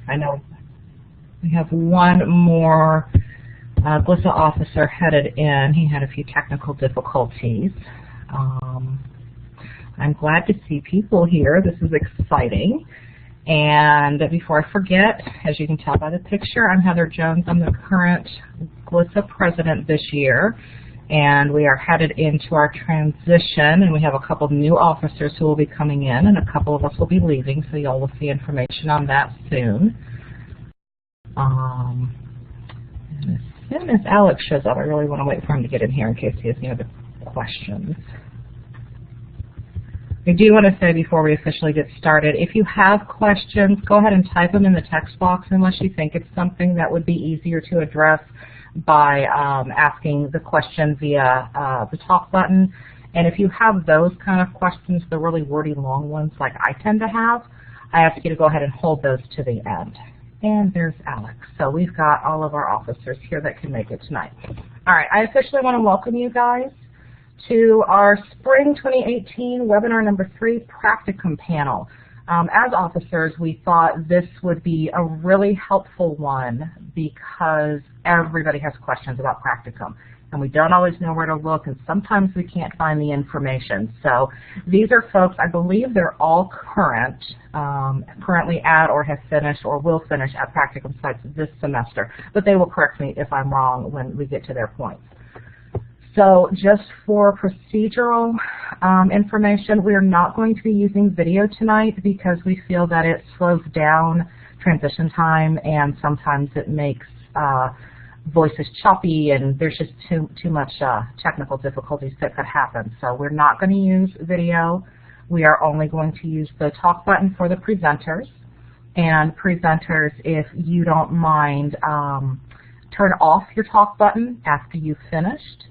I know we have one more GLISA officer headed in. He had a few technical difficulties. I'm glad to see people here. This is exciting. And before I forget, as you can tell by the picture, I'm Heather Jones. I'm the current GLISA president this year. And we are headed into our transition, and we have a couple new officers who will be coming in, and a couple of us will be leaving, so y'all will see information on that soon. And as soon as Alex shows up, I really want to wait for him to get in here in case he has any other questions. I do want to say before we officially get started, if you have questions, go ahead and type them in the text box unless you think it's something that would be easier to address by asking the question via the talk button. And if you have those kind of questions, the really wordy long ones like I tend to have, I ask you to go ahead and hold those to the end. And there's Alex. So we've got all of our officers here that can make it tonight. All right, I officially want to welcome you guys to our Spring 2018 webinar number 3 Practicum panel. As officers, we thought this would be a really helpful one because everybody has questions about Practicum, and we don't always know where to look, and sometimes we can't find the information. So these are folks, I believe they're all currently at or have finished or will finish at Practicum sites this semester, but they will correct me if I'm wrong when we get to their points. So just for procedural information, we are not going to be using video tonight because we feel that it slows down transition time, and sometimes it makes voices choppy, and there's just too much technical difficulties that could happen. So we're not going to use video. We are only going to use the talk button for the presenters. And presenters, if you don't mind, turn off your talk button after you've finished.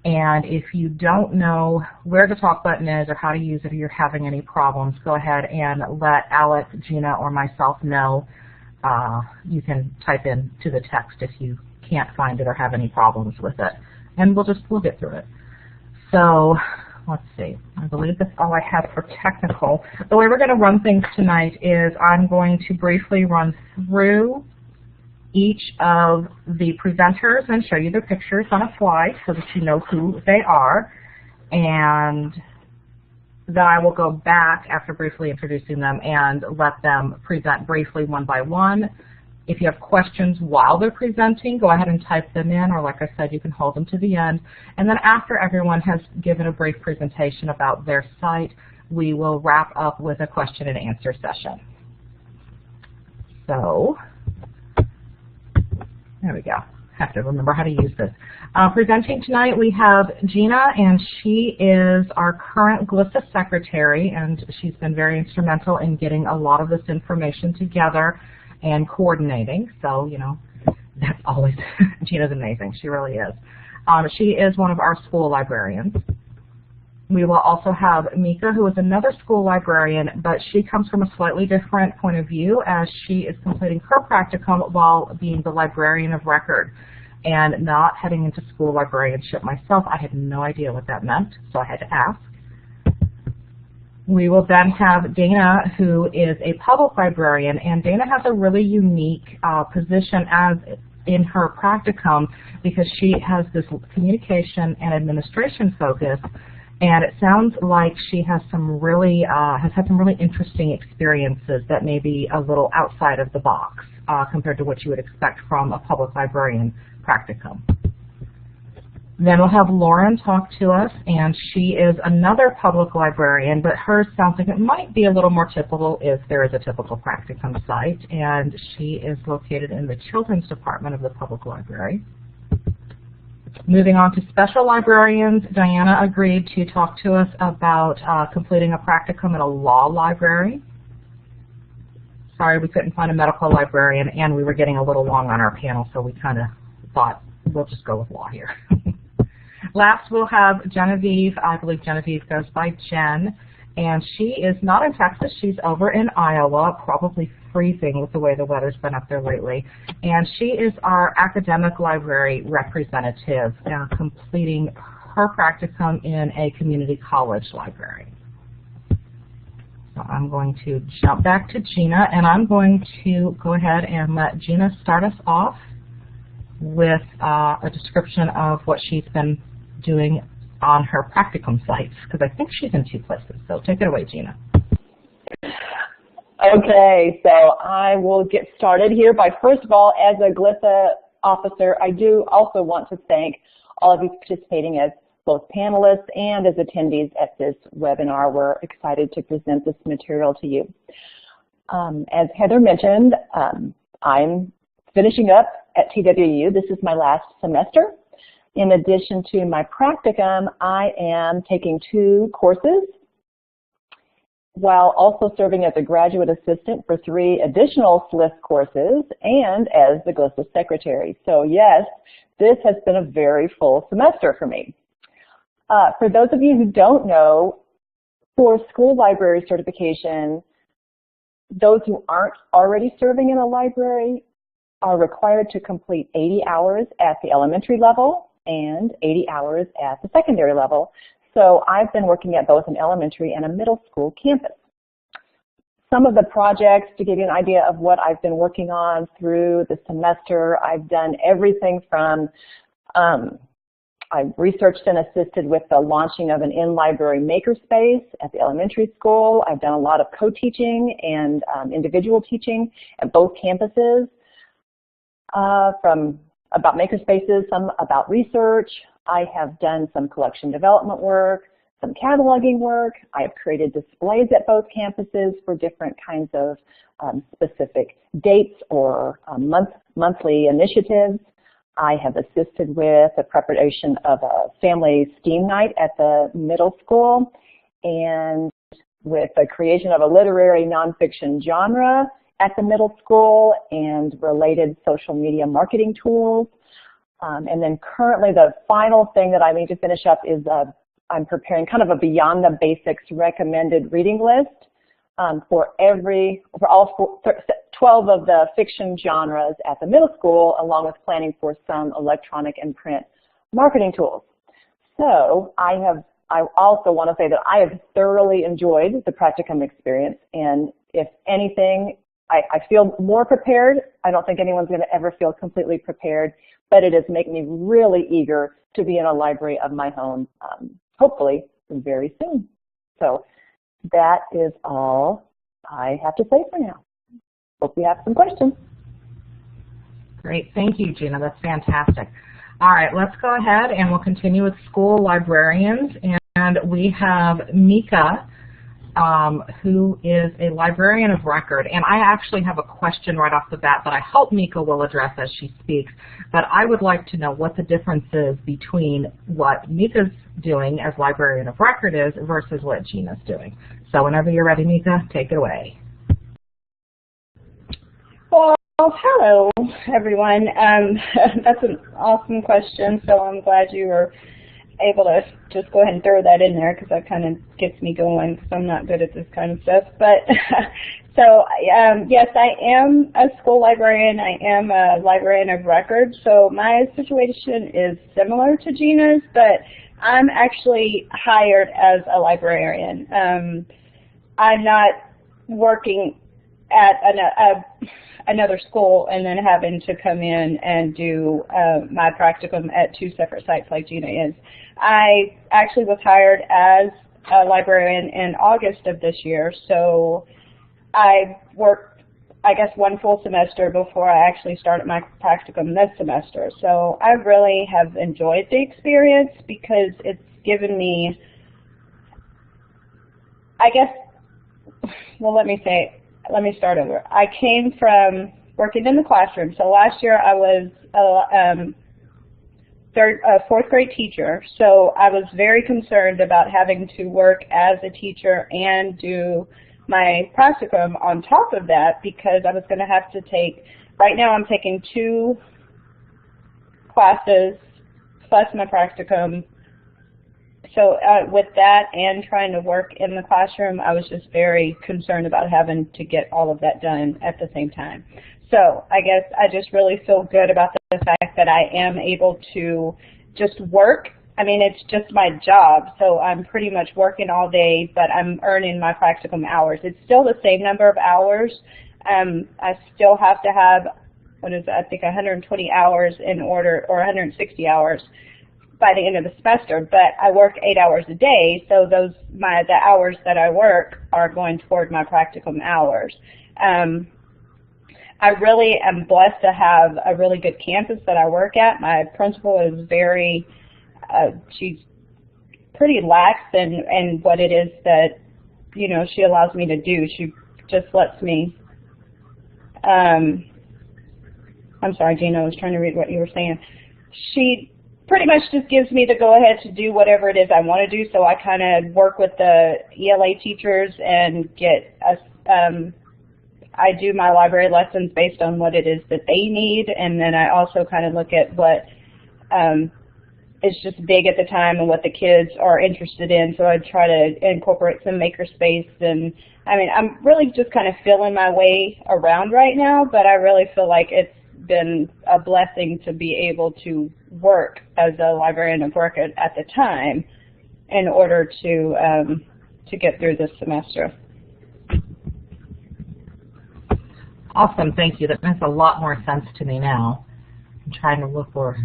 And if you don't know where the talk button is or how to use it, or you're having any problems, go ahead and let Alex, Gina, or myself know. You can type in to the text if you can't find it or have any problems with it. And we'll get through it. So let's see. I believe that's all I have for technical. The way we're going to run things tonight is I'm going to briefly run through each of the presenters and show you their pictures on a slide so that you know who they are. And then I will go back after briefly introducing them and let them present briefly one by one. If you have questions while they're presenting, go ahead and type them in, or like I said, you can hold them to the end. And then after everyone has given a brief presentation about their site, we will wrap up with a question and answer session. So there we go. Have to remember how to use this. Presenting tonight we have Gina, and she is our current GLISA secretary, and she's been very instrumental in getting a lot of this information together and coordinating. So, you know, that's always, Gina's amazing. She really is. She is one of our school librarians. We will also have Mika, who is another school librarian, but she comes from a slightly different point of view as she is completing her practicum while being the librarian of record. And not heading into school librarianship myself, I had no idea what that meant, so I had to ask. We will then have Dana, who is a public librarian, and Dana has a really unique position as in her practicum because she has this communication and administration focus. And it sounds like she has some really has had some really interesting experiences that may be a little outside of the box compared to what you would expect from a public librarian practicum. Then we'll have Lauren talk to us, and she is another public librarian, but hers sounds like it might be a little more typical if there is a typical practicum site, and she is located in the children's department of the public library. Moving on to special librarians, Diana agreed to talk to us about completing a practicum at a law library. Sorry, we couldn't find a medical librarian, and we were getting a little long on our panel, so we kind of thought we'll just go with law here. Last, we'll have Genevieve. I believe Genevieve goes by Jen, and she is not in Texas. She's over in Iowa, probably freezing with the way the weather's been up there lately. And she is our academic library representative, completing her practicum in a community college library. So I'm going to jump back to Gina, and I'm going to go ahead and let Gina start us off with a description of what she's been doing on her practicum sites, because I think she's in 2 places. So take it away, Gina. Okay, so I will get started here by, first of all, as a GLISA officer, I do also want to thank all of you participating as both panelists and as attendees at this webinar. We're excited to present this material to you. As Heather mentioned, I'm finishing up at TWU. This is my last semester. In addition to my practicum, I am taking 2 courses while also serving as a graduate assistant for 3 additional SLIS courses and as the GLISA secretary. So yes, this has been a very full semester for me. For those of you who don't know, for school library certification, those who aren't already serving in a library are required to complete 80 hours at the elementary level and 80 hours at the secondary level. So I've been working at both an elementary and a middle school campus. Some of the projects, to give you an idea of what I've been working on through the semester, I've done everything from, I've researched and assisted with the launching of an in-library makerspace at the elementary school. I've done a lot of co-teaching and individual teaching at both campuses, from about makerspaces, some about research. I have done some collection development work, some cataloging work. I have created displays at both campuses for different kinds of specific dates or monthly initiatives. I have assisted with the preparation of a family STEAM night at the middle school and with the creation of a literary nonfiction genre at the middle school and related social media marketing tools. And then currently the final thing that I need to finish up is I'm preparing kind of a Beyond the Basics recommended reading list for all 12 of the fiction genres at the middle school, along with planning for some electronic and print marketing tools. So I also want to say that I have thoroughly enjoyed the practicum experience, and if anything, I feel more prepared. I don't think anyone's going to ever feel completely prepared, but it has made me really eager to be in a library of my own, hopefully very soon. So that is all I have to say for now. Hope you have some questions. Great, thank you, Gina. That's fantastic. All right, let's go ahead and we'll continue with school librarians. And we have Mika, who is a librarian of record. And I actually have a question right off the bat that I hope Mika will address as she speaks. But I would like to know what the difference is between what Mika's doing as librarian of record is versus what Gina's doing. So whenever you're ready, Mika, take it away. Well, hello, everyone. That's an awesome question, so I'm glad you were able to just go ahead and throw that in there because that kind of gets me going because I'm not good at this kind of stuff. But so yes, I am a school librarian. I am a librarian of record. So my situation is similar to Gina's, but I'm actually hired as a librarian. I'm not working at another school and then having to come in and do my practicum at 2 separate sites like Gina is. I actually was hired as a librarian in August of this year, so I worked, I guess, 1 full semester before I actually started my practicum this semester. So I really have enjoyed the experience because it's given me, I guess, well, let me start over. I came from working in the classroom. So last year I was a 4th grade teacher. So I was very concerned about having to work as a teacher and do my practicum on top of that because I was going to have to take, right now I'm taking 2 classes plus my practicum. So with that and trying to work in the classroom, I was just very concerned about having to get all of that done at the same time. So I guess I just really feel good about the fact that I am able to just work I mean, it's just my job, so I'm pretty much working all day, but I'm earning my practicum hours. It's still the same number of hours. I still have to have, what is it, I think 120 hours in order, or 160 hours by the end of the semester, but I work 8 hours a day, so the hours that I work are going toward my practicum hours. I really am blessed to have a really good campus that I work at. My principal is very, she's pretty lax in what it is that, you know, she allows me to do. She just lets me, I'm sorry, Gina, I was trying to read what you were saying. She pretty much just gives me the go-ahead to do whatever it is I want to do, so I kind of work with the ELA teachers and get us, I do my library lessons based on what it is that they need, and then I also kind of look at what is just big at the time and what the kids are interested in, so I try to incorporate some makerspace. And I mean, I'm really just kind of feeling my way around right now, but I really feel like it's been a blessing to be able to work as a librarian of record at the time in order to get through this semester. Awesome, thank you. That makes a lot more sense to me now. I'm trying to look for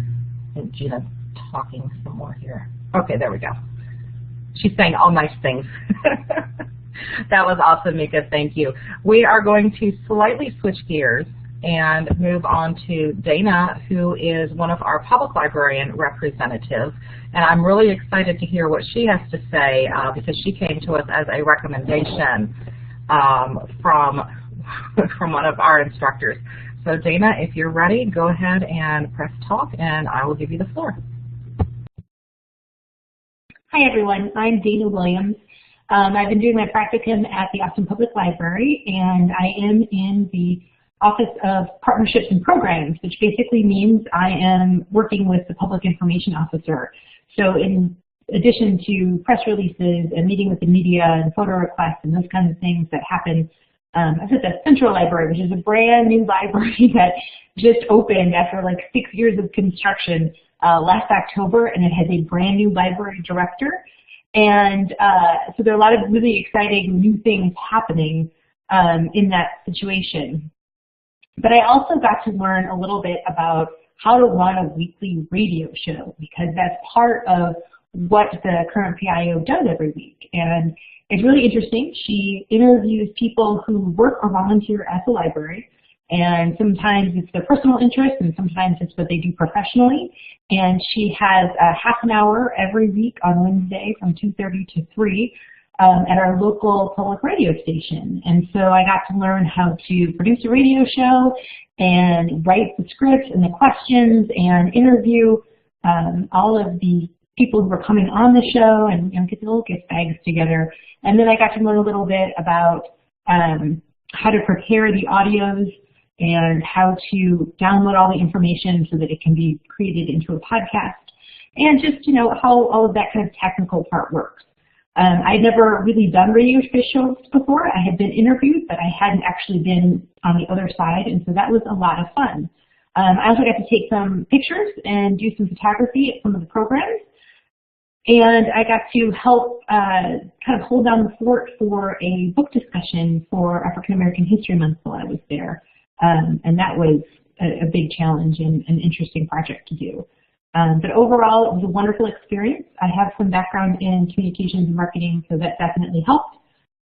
Gina talking some more here. Okay, there we go. She's saying all nice things. That was awesome, Mika, thank you. We are going to slightly switch gears and move on to Dana, who is one of our public librarian representatives. And I'm really excited to hear what she has to say because she came to us as a recommendation from one of our instructors. So Dana, if you're ready, go ahead and press talk and I will give you the floor. Hi everyone, I'm Dana Williams. I've been doing my practicum at the Austin Public Library, and I am in the Office of Partnerships and Programs, which basically means I am working with the Public Information Officer. So in addition to press releases and meeting with the media and photo requests and those kinds of things that happen at the Central Library, which is a brand new library that just opened after like 6 years of construction last October, and it has a brand new library director. And so there are a lot of really exciting new things happening in that situation. But I also got to learn a little bit about how to run a weekly radio show, because that's part of what the current PIO does every week. And it's really interesting. She interviews people who work or volunteer at the library, and sometimes it's their personal interest and sometimes it's what they do professionally. And she has a half an hour every week on Wednesday from 2:30 to 3 at our local public radio station. And so I got to learn how to produce a radio show and write the scripts and the questions and interview all of the people who were coming on the show and get the little gift bags together. And then I got to learn a little bit about how to prepare the audios and how to download all the information so that it can be created into a podcast, and just, you know, how all of that kind of technical part works. I'd never really done radio shows before. I had been interviewed, but I hadn't actually been on the other side, and so that was a lot of fun. I also got to take some pictures and do some photography at some of the programs, and I got to help kind of hold down the fort for a book discussion for African American History Month while I was there. And that was a big challenge and an interesting project to do. But overall, it was a wonderful experience. I have some background in communications and marketing, so that definitely helped.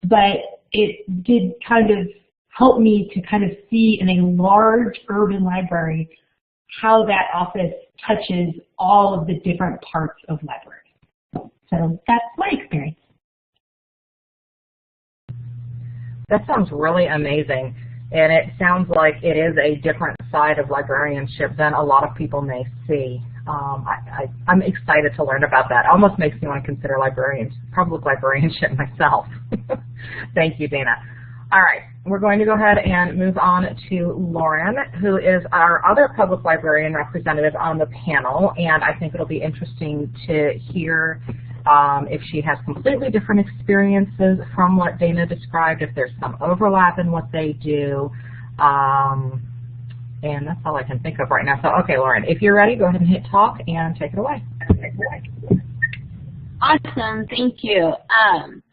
But it did kind of help me to kind of see in a large urban library how that office touches all of the different parts of libraries. So that's my experience. That sounds really amazing. And it sounds like it is a different side of librarianship than a lot of people may see. I'm excited to learn about that. It almost makes me want to consider public librarianship myself. Thank you, Dana. All right, we're going to go ahead and move on to Lauren, who is our other public librarian representative on the panel. And I think it'll be interesting to hear if she has completely different experiences from what Dana described, if there's some overlap in what they do. And that's all I can think of right now. So, okay, Lauren, if you're ready, go ahead and hit talk and take it away. Awesome, thank you.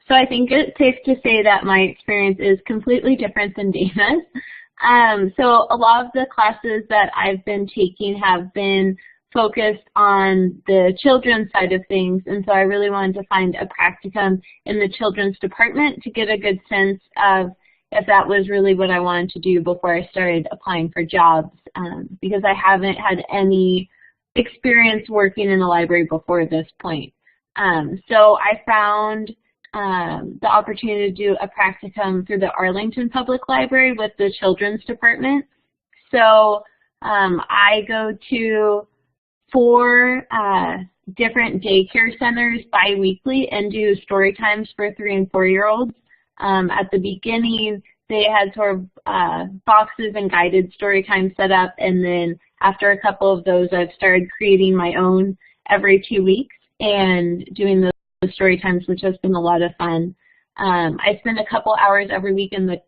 So I think it's safe to say that my experience is completely different than Dana's. So a lot of the classes that I've been taking have been focused on the children's side of things, and so I really wanted to find a practicum in the children's department to get a good sense of if that was really what I wanted to do before I started applying for jobs, because I haven't had any experience working in a library before this point. So I found the opportunity to do a practicum through the Arlington Public Library with the children's department. So I go to 4 different daycare centers bi-weekly and do story times for 3- and 4-year-olds. At the beginning, they had sort of boxes and guided story time set up, and then after a couple of those, I've started creating my own every 2 weeks and doing those story times, which has been a lot of fun. I spend a couple hours every week in the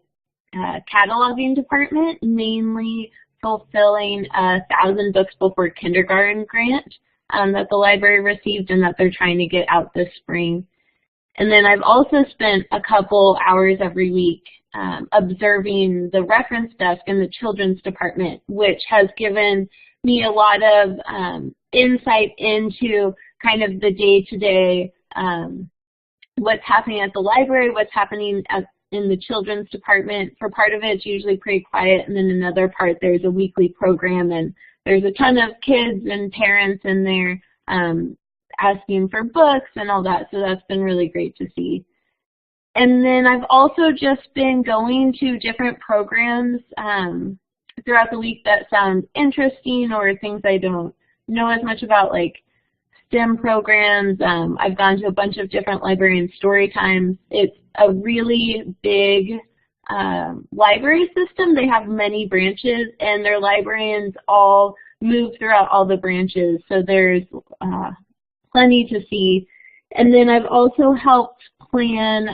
cataloging department, mainly fulfilling a 1,000 books before kindergarten grant that the library received and that they're trying to get out this spring. And then I've also spent a couple hours every week observing the reference desk in the children's department, which has given me a lot of insight into kind of the day-to-day, what's happening at the library, what's happening in the children's department. For part of it, it's usually pretty quiet, and then another part, there's a weekly program, and there's a ton of kids and parents in there asking for books and all that, so that's been really great to see. And then I've also just been going to different programs throughout the week that sound interesting or things I don't know as much about, like STEM programs. I've gone to a bunch of different librarian story times. It's a really big library system. They have many branches, and their librarians all move throughout all the branches, so there's plenty to see. And then I've also helped plan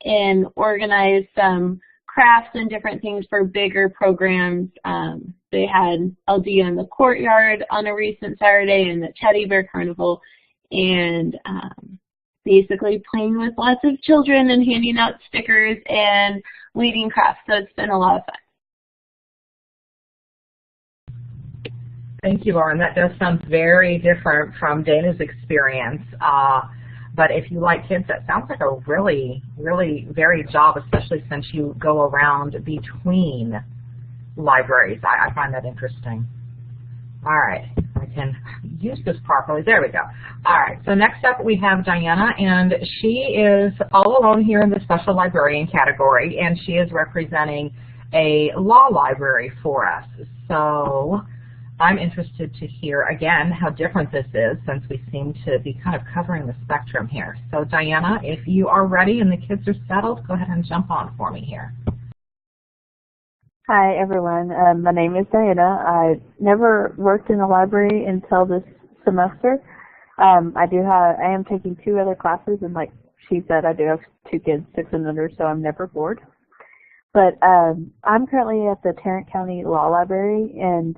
and organize some crafts and different things for bigger programs. They had LD in the courtyard on a recent Saturday and the Teddy Bear Carnival, and basically playing with lots of children and handing out stickers and leading crafts. So it's been a lot of fun. Thank you, Lauren. That does sound very different from Dana's experience. But if you like kids, that sounds like a really, really varied job, especially since you go around between libraries. I find that interesting. All right, I can use this properly. There we go. All right, so next up we have Diana, and she is all alone here in the special librarian category, and she is representing a law library for us. So I'm interested to hear, again, how different this is, since we seem to be kind of covering the spectrum here. So Diana, if you are ready and the kids are settled, go ahead and jump on for me here. Hi, everyone. My name is Diana. I never worked in a library until this semester. I am taking 2 other classes, and like she said, I do have 2 kids, 6 and under, so I'm never bored. But I'm currently at the Tarrant County Law Library, and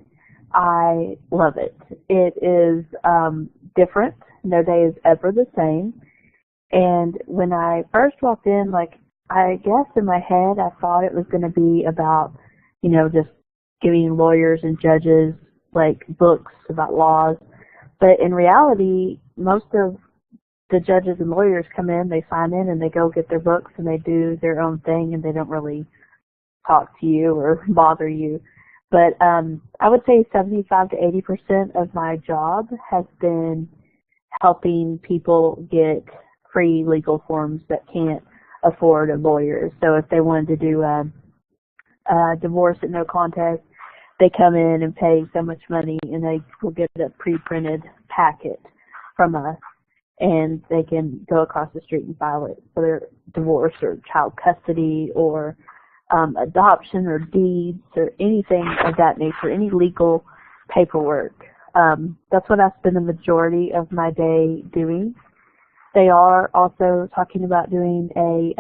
I love it. It is different. No day is ever the same. And when I first walked in, like, I guess in my head I thought it was going to be about, you know, just giving lawyers and judges, like, books about laws. But in reality, most of the judges and lawyers come in, they sign in, and they go get their books, and they do their own thing, and they don't really talk to you or bother you. But I would say 75 to 80% of my job has been helping people get free legal forms that can't afford a lawyer. So if they wanted to do a divorce at no contest, they come in and pay so much money, and they will get a pre-printed packet from us, and they can go across the street and file it for their divorce or child custody or adoption or deeds or anything of that nature, any legal paperwork. That's what I spend the majority of my day doing. They are also talking about doing a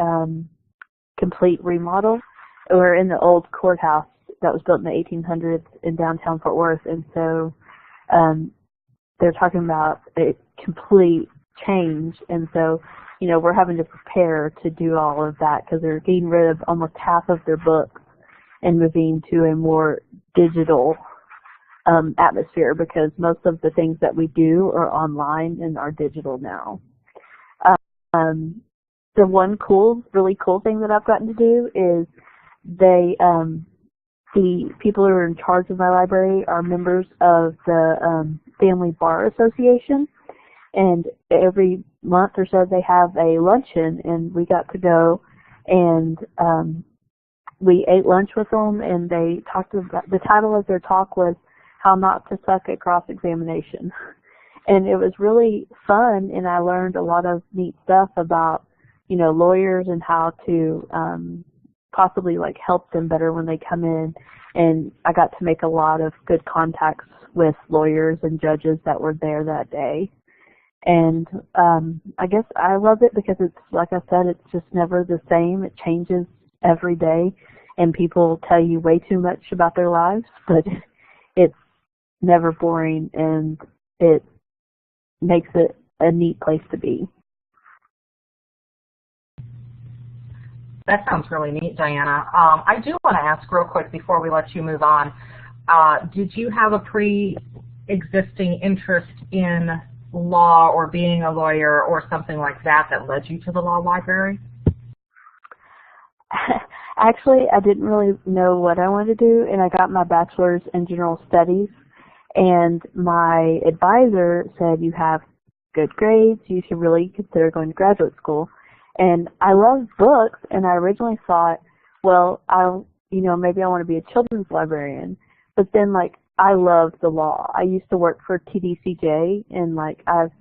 complete remodel. We're in the old courthouse that was built in the 1800s in downtown Fort Worth, and so they're talking about a complete change, and so, you know, we're having to prepare to do all of that because they're getting rid of almost half of their books and moving to a more digital atmosphere, because most of the things that we do are online and are digital now. The one really cool thing that I've gotten to do is the people who are in charge of my library are members of the Family Bar Association, and every month or so they have a luncheon, and we got to go and we ate lunch with them, and they talked about, the title of their talk was How Not to Suck at Cross-Examination. And it was really fun, and I learned a lot of neat stuff about, you know, lawyers and how to possibly like help them better when they come in. And I got to make a lot of good contacts with lawyers and judges that were there that day. And I guess I love it because it's, like I said, it's just never the same. It changes every day, and people tell you way too much about their lives, but it's never boring, and it makes it a neat place to be. That sounds really neat, Diana. I do want to ask real quick before we let you move on, did you have a pre-existing interest in law or being a lawyer or something like that that led you to the law library? Actually, I didn't really know what I wanted to do, and I got my bachelor's in general studies, and my advisor said, you have good grades, you should really consider going to graduate school. And I love books, and I originally thought, well, maybe I want to be a children's librarian. But then, like, I love the law. I used to work for TDCJ, and, like, I've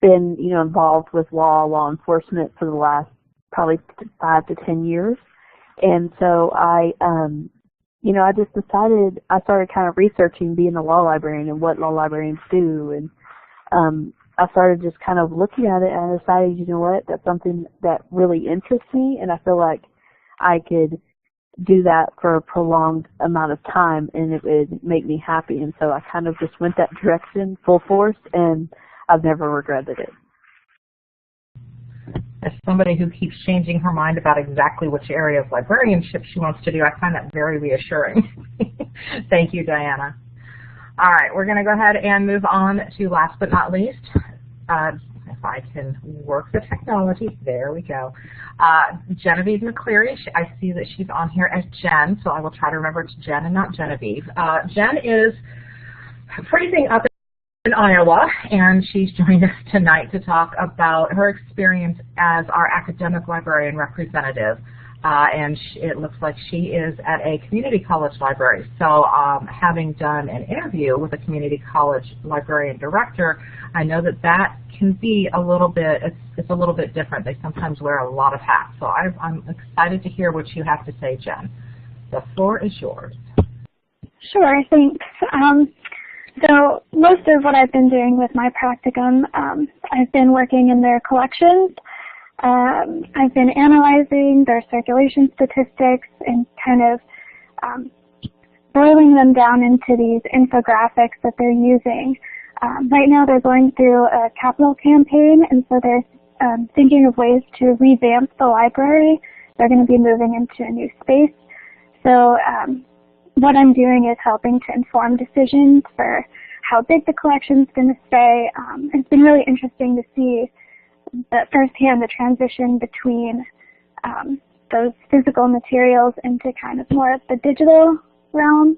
been, involved with law enforcement for the last probably 5 to 10 years. And so I just decided, I started kind of researching being a law librarian and what law librarians do. And I started just kind of looking at it, and I decided, you know what, that's something that really interests me, and I feel like I could do that for a prolonged amount of time, and it would make me happy. And so I kind of just went that direction full force, and I've never regretted it. As somebody who keeps changing her mind about exactly which area of librarianship she wants to do, I find that very reassuring. Thank you, Diana. All right, we're going to go ahead and move on to last but not least. If I can work the technology, there we go. Genevieve McCleary, I see that she's on here as Jen, so I will try to remember it's Jen and not Genevieve. Jen is freezing up in Iowa, and she's joined us tonight to talk about her experience as our academic librarian representative. And it looks like she is at a community college library. So having done an interview with a community college librarian director, I know that that can be a little bit, it's a little bit different. They sometimes wear a lot of hats. So I'm excited to hear what you have to say, Jen. The floor is yours. Sure, thanks. So most of what I've been doing with my practicum, I've been working in their collections. I've been analyzing their circulation statistics and kind of boiling them down into these infographics that they're using. Right now they're going through a capital campaign, and so they're thinking of ways to revamp the library. They're going to be moving into a new space. So what I'm doing is helping to inform decisions for how big the collection's going to stay. It's been really interesting to see firsthand the transition between those physical materials into kind of more of the digital realm.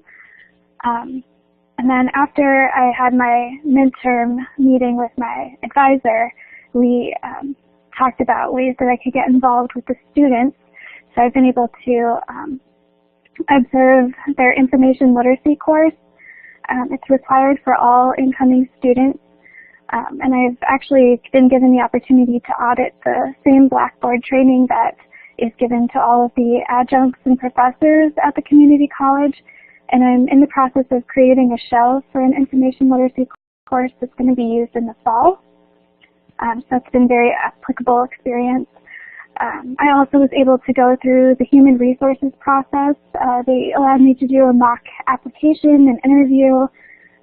And then after I had my midterm meeting with my advisor, we talked about ways that I could get involved with the students. So I've been able to observe their information literacy course. It's required for all incoming students. And I've actually been given the opportunity to audit the same Blackboard training that is given to all of the adjuncts and professors at the community college. And I'm in the process of creating a shell for an information literacy course that's going to be used in the fall. So it's been a very applicable experience. I also was able to go through the human resources process. They allowed me to do a mock application, an interview,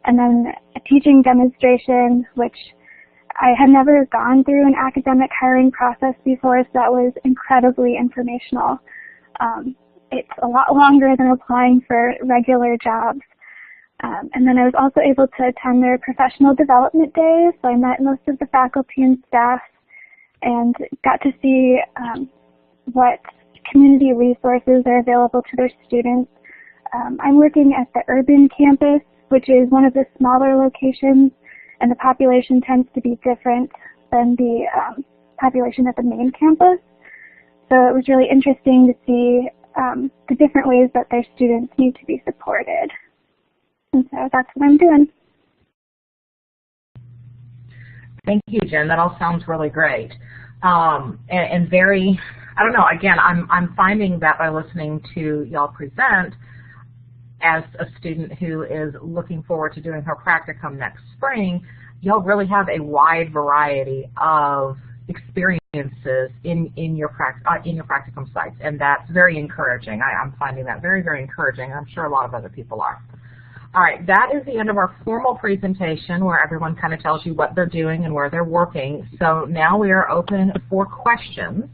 and then a teaching demonstration, which I had never gone through an academic hiring process before, so that was incredibly informational. It's a lot longer than applying for regular jobs. And then I was also able to attend their professional development days, so I met most of the faculty and staff and got to see what community resources are available to their students. I'm working at the urban campus, which is one of the smaller locations, and the population tends to be different than the population at the main campus. So it was really interesting to see the different ways that their students need to be supported. And so that's what I'm doing. Thank you, Jen. That all sounds really great. And very, I don't know, again, I'm finding that by listening to y'all present, as a student who is looking forward to doing her practicum next spring, y'all really have a wide variety of experiences in your practicum sites, and that's very encouraging. I'm finding that very, very encouraging. I'm sure a lot of other people are. All right, that is the end of our formal presentation where everyone kind of tells you what they're doing and where they're working. So now we are open for questions.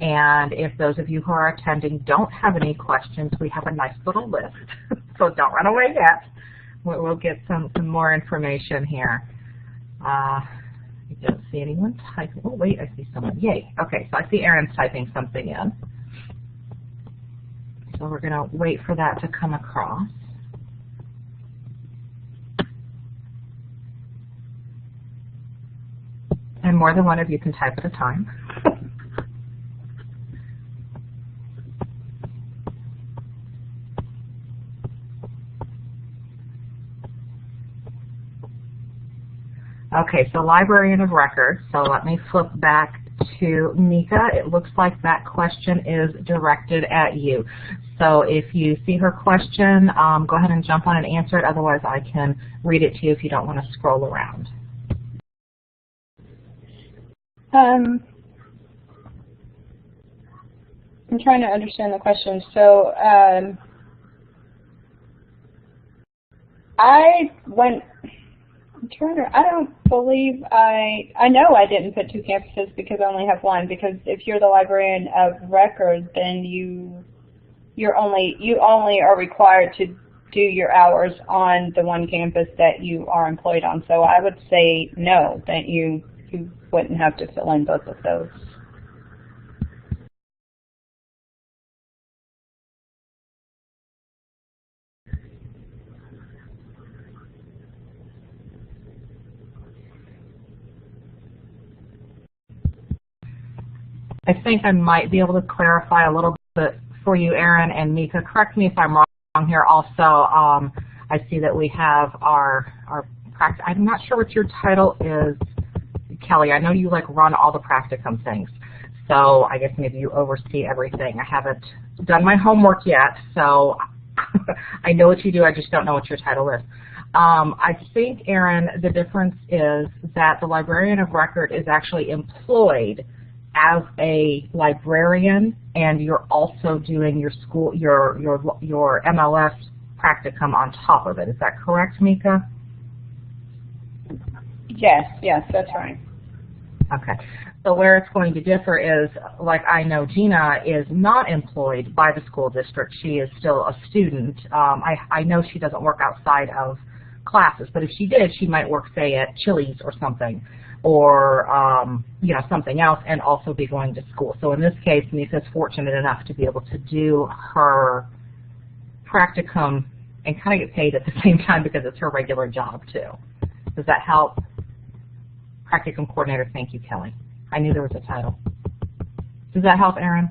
And if those of you who are attending don't have any questions, we have a nice little list. So don't run away yet. We'll get some more information here. I don't see anyone typing. Oh, wait, I see someone. Yay. Okay, so I see Erin's typing something in. So we're going to wait for that to come across. And more than one of you can type at a time. Okay, so librarian of records. So let me flip back to Mika. It looks like that question is directed at you. So if you see her question, go ahead and jump on and answer it. Otherwise, I can read it to you if you don't want to scroll around. I'm trying to understand the question. So I don't believe I know I didn't put 2 campuses because I only have one, because if you're the librarian of record, then you only are required to do your hours on the one campus that you are employed on. So I would say no, that you wouldn't have to fill in both of those. I think I might be able to clarify a little bit for you, Erin and Mika. Correct me if I'm wrong here also. I see that we have our practice. I'm not sure what your title is, Kelly. I know you run all the practicum things. So I guess maybe you oversee everything. I haven't done my homework yet, so I know what you do. I just don't know what your title is. I think, Erin, the difference is that the librarian of record is actually employed as a librarian, and you're also doing your MLS practicum on top of it. Is that correct, Mika? Yes, that's right. Okay. So where it's going to differ is, I know Gina is not employed by the school district. She is still a student. I know she doesn't work outside of classes, but if she did, she might work, say, at Chili's or something, or something else, and also be going to school. So in this case, Nisa's fortunate enough to be able to do her practicum and kind of get paid at the same time because it's her regular job too. Does that help? Practicum coordinator. Thank you, Kelly. I knew there was a title. Does that help, Erin?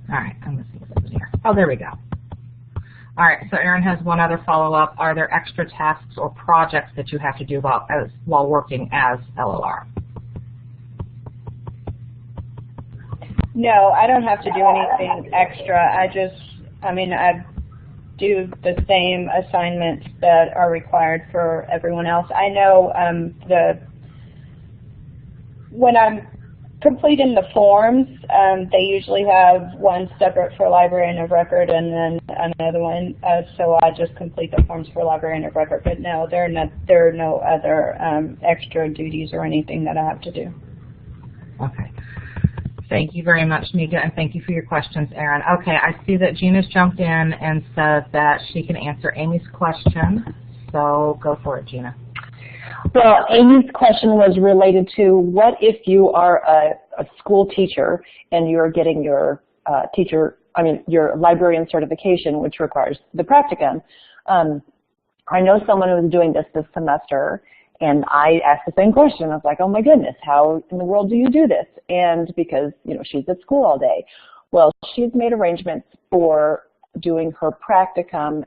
All right, I'm missing something here. Oh, there we go. All right, so Erin has one other follow-up. Are there extra tasks or projects that you have to do while working as LOR? No, I don't have to do anything extra. I do the same assignments that are required for everyone else. I know when I'm completing the forms. They usually have one separate for librarian of record and then another one. So I just complete the forms for librarian of record. But no, there are no other extra duties or anything that I have to do. Okay. Thank you very much, Nika, and thank you for your questions, Erin. Okay, I see that Gina's jumped in and says that she can answer Amy's question. So go for it, Gina. Well, Amy's question was related to what if you are a school teacher and you're getting your your librarian certification, which requires the practicum. I know someone who was doing this semester, and I asked the same question. I was like, oh my goodness, how in the world do you do this? And because, you know, she's at school all day. Well, she's made arrangements for doing her practicum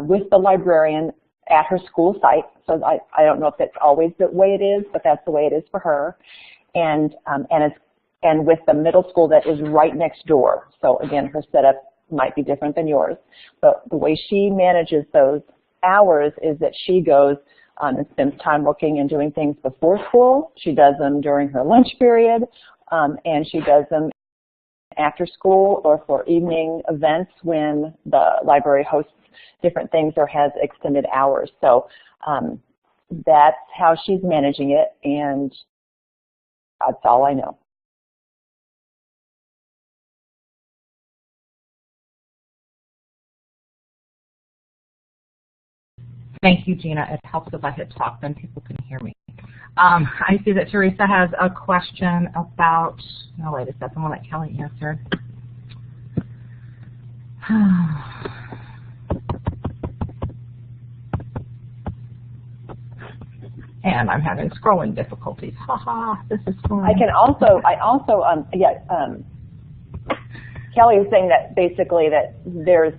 with the librarian at her school site. So I don't know if that's always the way it is, but that's the way it is for her. And with the middle school that is right next door. So again, her setup might be different than yours. But the way she manages those hours is that she goes and spends time working and doing things before school. She does them during her lunch period, and she does them after school or for evening events when the library hosts different things or has extended hours. So that's how she's managing it, and that's all I know. Thank you, Gina. It helps if I hit talk, then people can hear me. I see that Teresa has a question about, no, wait, is that the one that Kelly answered? And I'm having scrolling difficulties. This is fun. Kelly is saying that basically that there's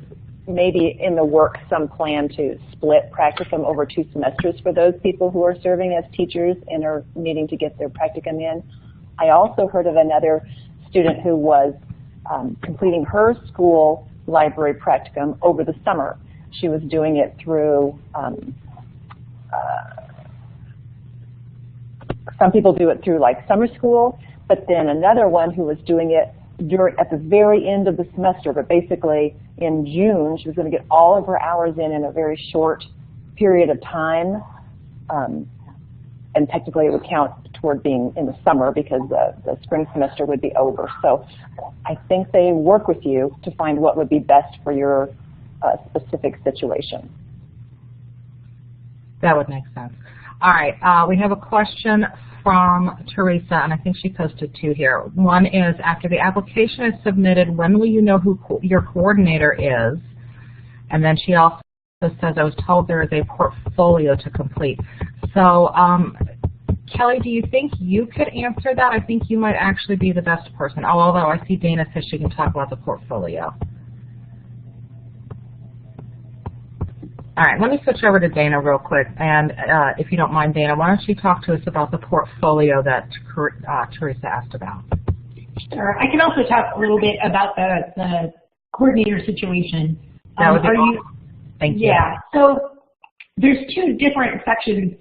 maybe in the work some plan to split practicum over 2 semesters for those people who are serving as teachers and are needing to get their practicum in. I also heard of another student who was completing her school library practicum over the summer. She was doing it through, some people do it through like summer school, but then another one who was doing it at the very end of the semester, but basically in June, she was going to get all of her hours in a very short period of time, and technically it would count toward being in the summer because the spring semester would be over. So I think they work with you to find what would be best for your specific situation. That would make sense. All right, we have a question from Teresa, and I think she posted 2 here. One is, after the application is submitted, when will you know who your coordinator is? And then she also says, I was told there is a portfolio to complete. So, Kelly, do you think you could answer that? I think you might actually be the best person, although I see Dana says she can talk about the portfolio. All right, let me switch over to Dana real quick, and if you don't mind, Dana, why don't you talk to us about the portfolio that Teresa asked about? Sure. I can also talk a little bit about the coordinator situation. That would be awesome. Thank you. Yeah, so there's 2 different sections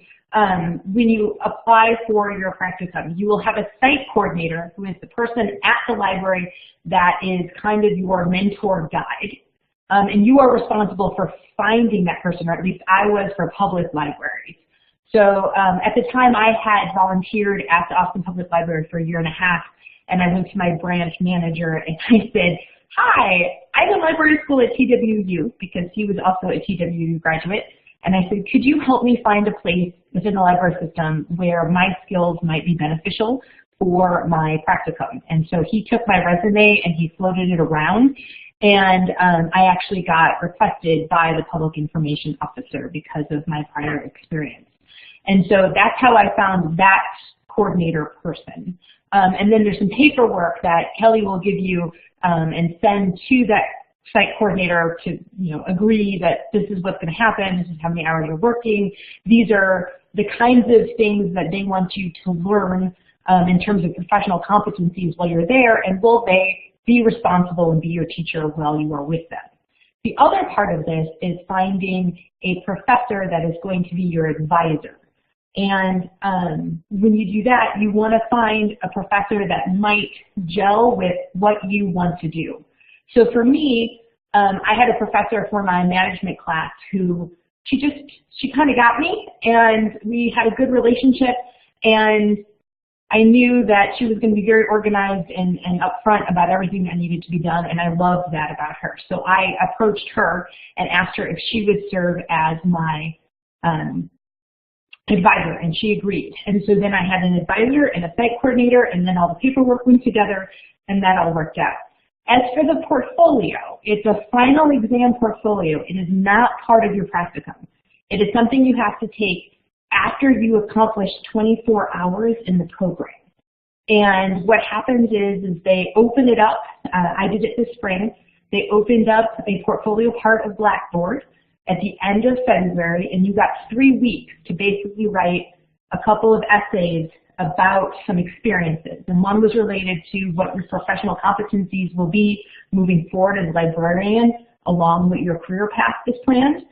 when you apply for your practicum. You will have a site coordinator, who is the person at the library that is kind of your mentor guide. And you are responsible for finding that person, or at least I was for public libraries. So at the time I had volunteered at the Austin Public Library for 1.5 years, and I went to my branch manager and I said, hi, I'm in library school at TWU, because he was also a TWU graduate. And I said, could you help me find a place within the library system where my skills might be beneficial for my practicum? And so he took my resume and he floated it around. And I actually got requested by the public information officer because of my prior experience. And so that's how I found that coordinator person. And then there's some paperwork that Kelly will give you and send to that site coordinator to, agree that this is what's going to happen, this is how many hours you're working. These are the kinds of things that they want you to learn in terms of professional competencies while you're there, and will they be responsible and be your teacher while you are with them. The other part of this is finding a professor that is going to be your advisor. And when you do that, you want to find a professor that might gel with what you want to do. So for me, I had a professor for my management class who she kind of got me, and we had a good relationship, and I knew that she was going to be very organized and upfront about everything that needed to be done, and I loved that about her. So I approached her and asked her if she would serve as my advisor, and she agreed. And so then I had an advisor and a site coordinator, and then all the paperwork went together, and that all worked out. As for the portfolio, it's a final exam portfolio. It is not part of your practicum. It is something you have to take after you accomplish 24 hours in the program. And what happens is they open it up. I did it this spring. They opened up a portfolio part of Blackboard at the end of February, and you got 3 weeks to basically write a couple of essays about some experiences. And one was related to what your professional competencies will be moving forward as a librarian along with your career path is planned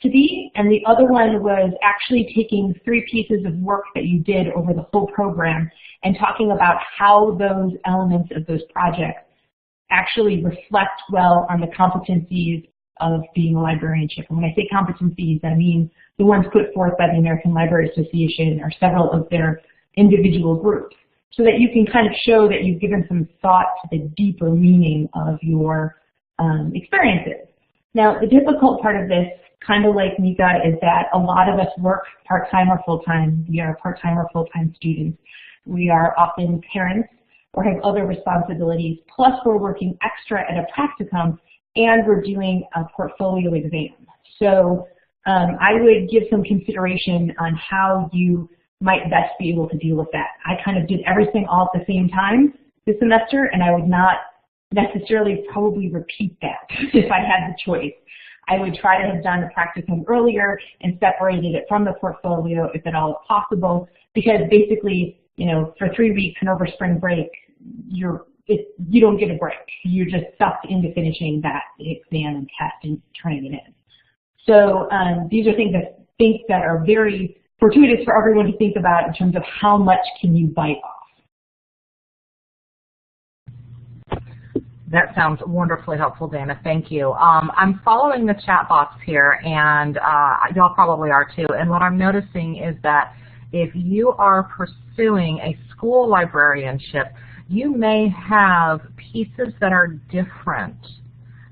to be. And the other one was actually taking 3 pieces of work that you did over the whole program and talking about how those elements of those projects actually reflect well on the competencies of being a librarianship. And when I say competencies, I mean the ones put forth by the American Library Association or several of their individual groups, so that you can kind of show that you've given some thought to the deeper meaning of your experiences. Now, the difficult part of this, kind of like Mika, is that a lot of us work part-time or full-time. We are part-time or full-time students. We are often parents or have other responsibilities, plus we're working extra at a practicum, and we're doing a portfolio exam. So I would give some consideration on how you might best be able to deal with that. I kind of did everything all at the same time this semester, and I would not necessarily probably repeat that if I had the choice. I would try to have done the practicum earlier and separated it from the portfolio if at all possible, because basically, you know, for 3 weeks and over spring break, you don't get a break. You're just sucked into finishing that exam and test and turning it in. So these are things that are very fortuitous for everyone to think about in terms of how much can you bite off. That sounds wonderfully helpful, Dana. Thank you. I'm following the chat box here, and y'all probably are too. And what I'm noticing is that if you are pursuing a school librarianship, you may have pieces that are different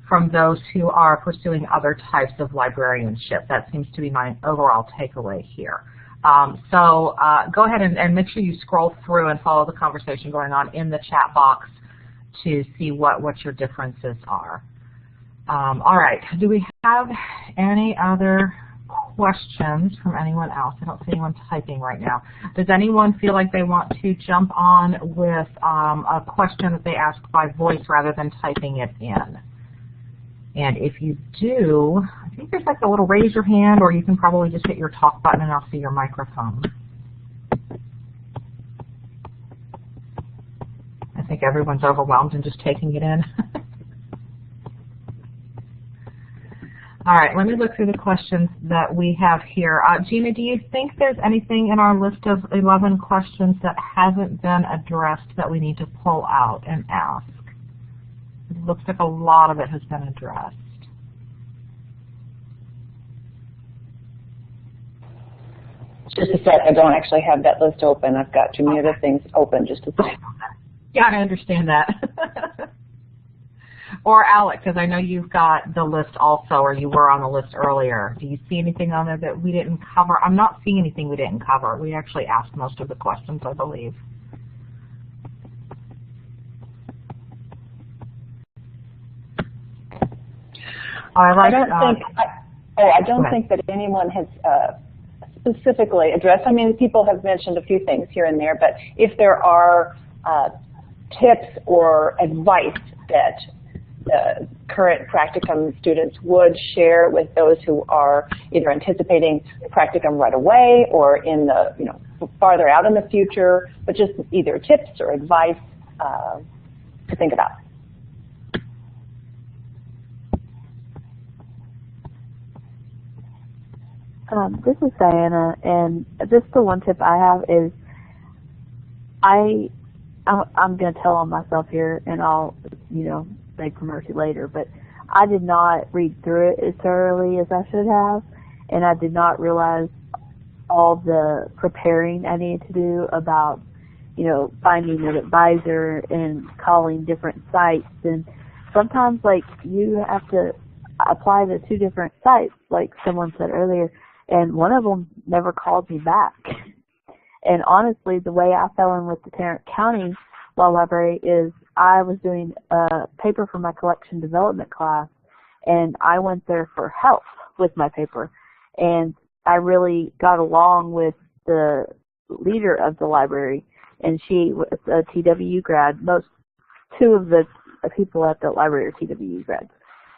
from those who are pursuing other types of librarianship. That seems to be my overall takeaway here. So go ahead and make sure you scroll through and follow the conversation going on in the chat box to see what your differences are. All right, do we have any other questions from anyone else? I don't see anyone typing right now. Does anyone feel like they want to jump on with a question that they ask by voice rather than typing it in? And if you do, I think there's like a little raise your hand, or you can probably just hit your talk button and I'll see your microphone. I think everyone's overwhelmed and just taking it in. All right, let me look through the questions that we have here. Gina, do you think there's anything in our list of 11 questions that hasn't been addressed that we need to pull out and ask? It looks like a lot of it has been addressed. Just a sec, I don't actually have that list open. I've got too many other things open. Just a sec. Yeah, I understand that. Or Alex, because I know you've got the list also, or you were on the list earlier. Do you see anything on there that we didn't cover? I'm not seeing anything we didn't cover. We actually asked most of the questions, I believe. I don't think that anyone has specifically addressed. I mean, people have mentioned a few things here and there, but if there are tips or advice that current practicum students would share with those who are either anticipating practicum right away or in the, farther out in the future, but just either tips or advice to think about. This is Diana, and just the one tip I have is I'm going to tell on myself here, and I'll, beg for mercy later, but I did not read through it as thoroughly as I should have, and I did not realize all the preparing I needed to do about, finding an advisor and calling different sites, and sometimes, you have to apply to 2 different sites, like someone said earlier, and one of them never called me back. And honestly, the way I fell in with the Tarrant County Law Library is I was doing a paper for my collection development class, and I went there for help with my paper. And I really got along with the leader of the library, and she was a TWU grad. 2 of the people at the library are TWU grads.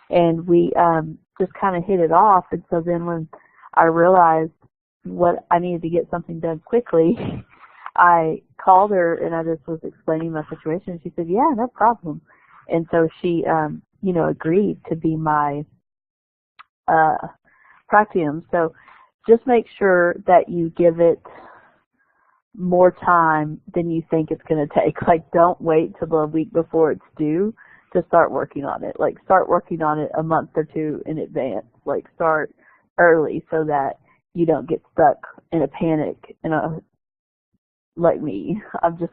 And we just kind of hit it off. And so then when I realized what I needed to get something done quickly, I called her and I just was explaining my situation. And she said, yeah, no problem. And so she, agreed to be my Practicum. So just make sure that you give it more time than you think it's going to take. Don't wait till the week before it's due to start working on it. Start working on it a month or 2 in advance. Start early so that you don't get stuck in a panic, like me. I'm just,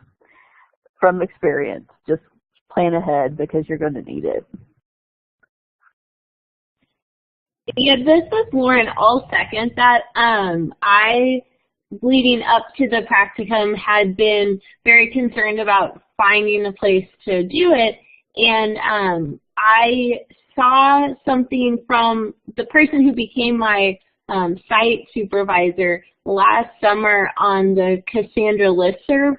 from experience, just plan ahead because you're going to need it. Yeah, this is Lauren. I'll second that. I, leading up to the practicum, had been very concerned about finding a place to do it, and I saw something from the person who became my site supervisor last summer on the Cassandra listserv,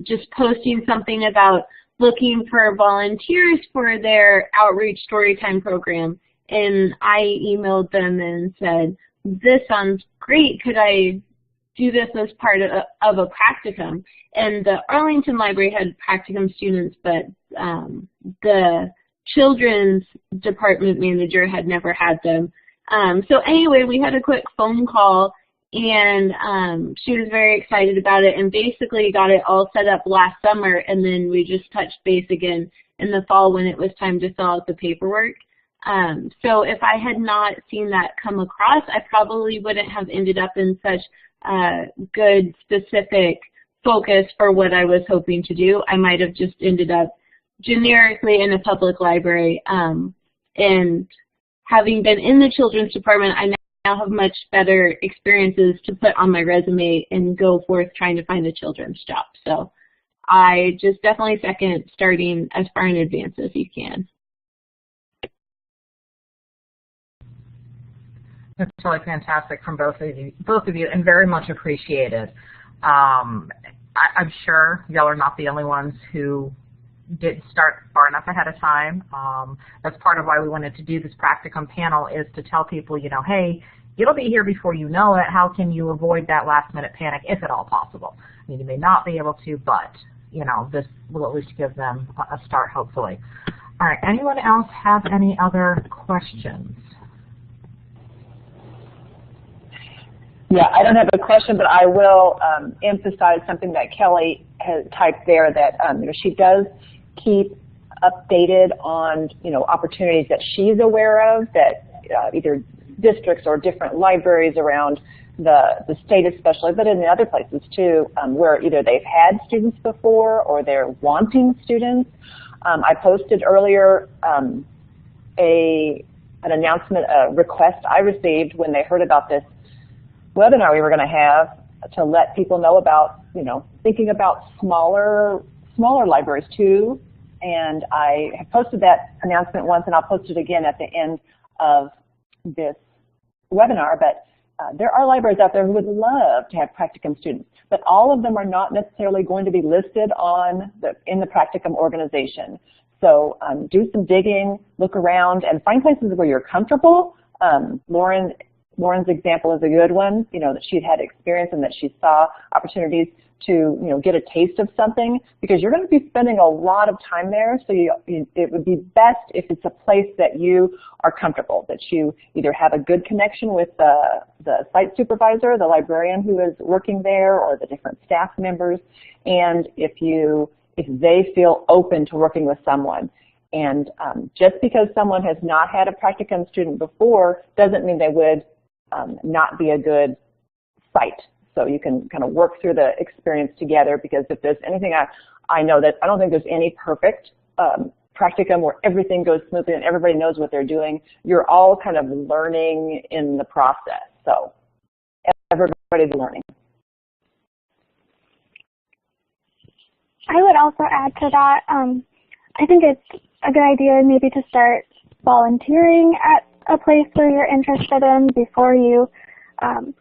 just posting something about looking for volunteers for their outreach storytime program. And I emailed them and said, this sounds great. Could I do this as part of a practicum? And the Arlington Library had practicum students, but the children's department manager had never had them. So anyway, we had a quick phone call, and she was very excited about it and basically got it all set up last summer, and then we just touched base again in the fall when it was time to fill out the paperwork. So if I had not seen that come across, I probably wouldn't have ended up in such good specific focus for what I was hoping to do. I might have just ended up generically in a public library, and having been in the children's department, I now have much better experiences to put on my resume and go forth trying to find a children's job. So I just definitely second starting as far in advance as you can. That's really fantastic from both of you, and very much appreciated. I'm sure y'all are not the only ones who didn't start far enough ahead of time. That's part of why we wanted to do this practicum panel, is to tell people, hey, it'll be here before you know it. How can you avoid that last minute panic, if at all possible? I mean, you may not be able to, but this will at least give them a start, hopefully. All right, anyone else have any other questions? Yeah, I don't have a question, but I will emphasize something that Kelly has typed there, that she does keep updated on opportunities that she's aware of, that either districts or different libraries around the state especially, but in the other places too, where either they've had students before or they're wanting students. I posted earlier an announcement, a request I received when they heard about this webinar we were going to have, to let people know about, thinking about smaller libraries too. And I have posted that announcement once, and I'll post it again at the end of this webinar. But there are libraries out there who would love to have practicum students, but all of them are not necessarily going to be listed in the practicum organization. So do some digging, look around, and find places where you're comfortable. Lauren Lauren's example is a good one, that she'd had experience and that she saw opportunities to, get a taste of something, because you're going to be spending a lot of time there. So it would be best if it's a place that you are comfortable, that you either have a good connection with the site supervisor, the librarian who is working there, or the different staff members, and if they feel open to working with someone. And just because someone has not had a practicum student before doesn't mean they would not be a good site. So you can kind of work through the experience together, because if there's anything I know that I don't think there's any perfect practicum where everything goes smoothly and everybody knows what they're doing. You're all kind of learning in the process. So everybody's learning. I would also add to that, I think it's a good idea maybe to start volunteering at a place where you're interested in before you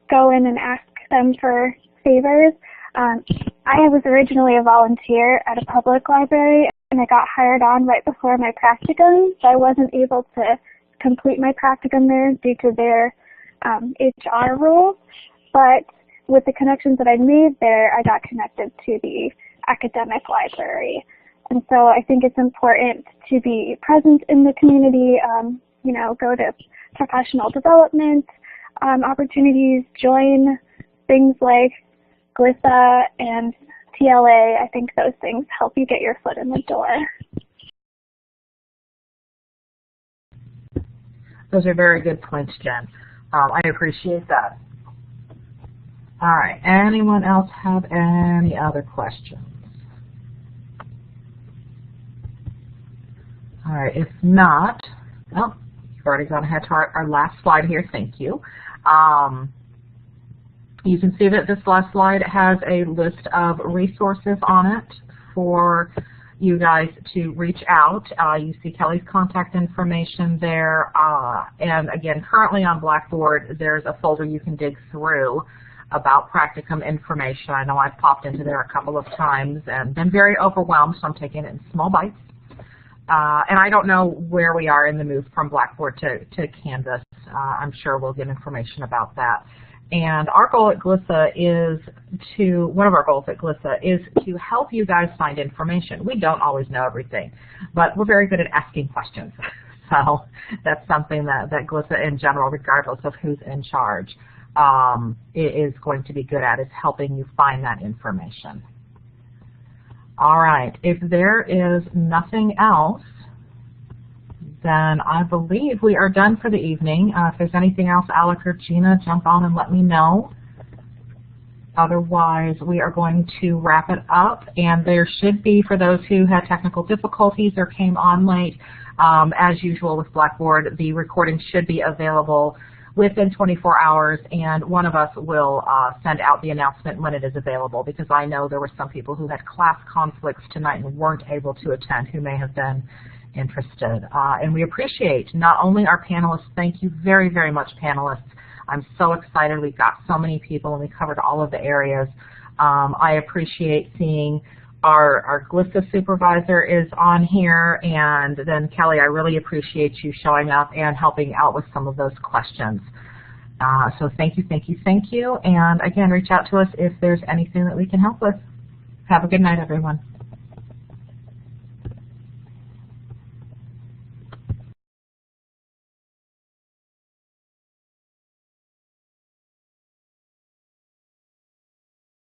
go in and ask them for favors. I was originally a volunteer at a public library, and I got hired on right before my practicum, so I wasn't able to complete my practicum there due to their HR rules. But with the connections that I made there, I got connected to the academic library. And so I think it's important to be present in the community, go to professional development opportunities, join things like GLISA and TLA. I think those things help you get your foot in the door. Those are very good points, Jen. I appreciate that. All right, anyone else have any other questions? All right, if not, well, you've already gone ahead to our last slide here. Thank you. You can see that this last slide has a list of resources on it for you guys to reach out. You see Kelly's contact information there. And again, currently on Blackboard, there's a folder you can dig through about practicum information. I know I've popped into there a couple of times and been very overwhelmed, so I'm taking it in small bites. And I don't know where we are in the move from Blackboard to Canvas. I'm sure we'll get information about that. And our goal at GLISA is one of our goals at GLISA is to help you guys find information. We don't always know everything, but we're very good at asking questions. So that's something that GLISA in general, regardless of who's in charge, is going to be good at, is helping you find that information. All right, if there is nothing else, then I believe we are done for the evening. If there's anything else, Alec or Gina, jump on and let me know. Otherwise, we are going to wrap it up. And there should be, for those who had technical difficulties or came on late, as usual with Blackboard, the recording should be available within 24 hours, and one of us will send out the announcement when it is available, because I know there were some people who had class conflicts tonight and weren't able to attend who may have been interested. And we appreciate not only our panelists, thank you very, very much, panelists. I'm so excited. We've got so many people and we covered all of the areas. I appreciate seeing our GLISA supervisor is on here, and then Kelly, I really appreciate you showing up and helping out with some of those questions. So thank you, thank you, thank you. And again, reach out to us if there's anything that we can help with. Have a good night, everyone.